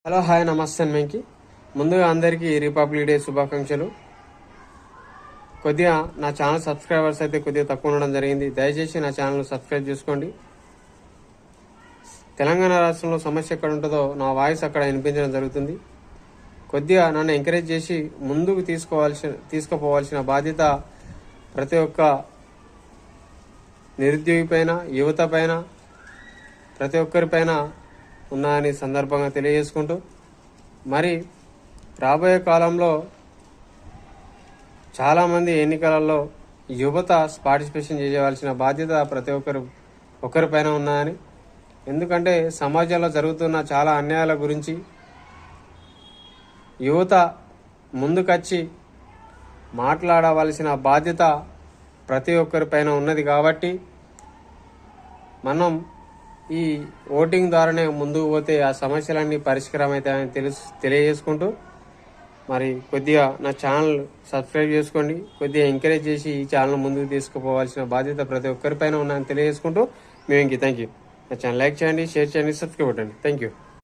Hello hi నమస్తే మీకు ముందుగా అందరికీ రిపబ్లిక్ డే శుభాకాంక్షలు. కొద్దిగా నా ఛానల్ సబ్స్క్రైబర్స్ అయితే కొద్దిగా తక్కువ ఉండడం జరిగింది. దయచేసి నా ఛానల్ సబ్స్క్రైబ్ చేసుకోండి. తెలంగాణ రాష్ట్రంలో సమస్య ఎక్కడ ఉంటుందో నా వాయిస్ అక్కడ వినిపించడం జరుగుతుంది. కొద్దిగా నన్ను ఎంకరేజ్ చేసి ముందుకు తీసుకుపోవాల్సిన బాధ్యత ప్రతి ఒక్క నిరుద్యోగి పైన, యువత పైన, ప్రతి ఒక్కరిపైన ఉన్నాయని సందర్భంగా తెలియజేసుకుంటూ, మరి రాబోయే కాలంలో చాలామంది ఎన్నికలలో యువత పార్టిసిపేషన్ చేయవలసిన బాధ్యత ప్రతి ఒక్కరిపైన ఉన్నాయని, ఎందుకంటే సమాజంలో జరుగుతున్న చాలా అన్యాయాల గురించి యువత ముందుకొచ్చి మాట్లాడవలసిన బాధ్యత ప్రతి ఒక్కరిపైన ఉన్నది. కాబట్టి మనం ఈ ఓటింగ్ ద్వారానే ముందుకు పోతే ఆ సమస్యలన్నీ పరిష్కారం అవుతాయని తెలియజేసుకుంటూ, మరి కొద్దిగా నా ఛానల్ సబ్స్క్రైబ్ చేసుకోండి. కొద్దిగా ఎంకరేజ్ చేసి ఈ ఛానల్ ముందుకు తీసుకుపోవాల్సిన బాధ్యత ప్రతి ఒక్కరిపైన ఉందని తెలియజేసుకుంటూ మేము థ్యాంక్ యూ. నా ఛానల్ లైక్ చేయండి, షేర్ చేయండి, సబ్స్క్రైబ్ కొట్టండి. Thank you.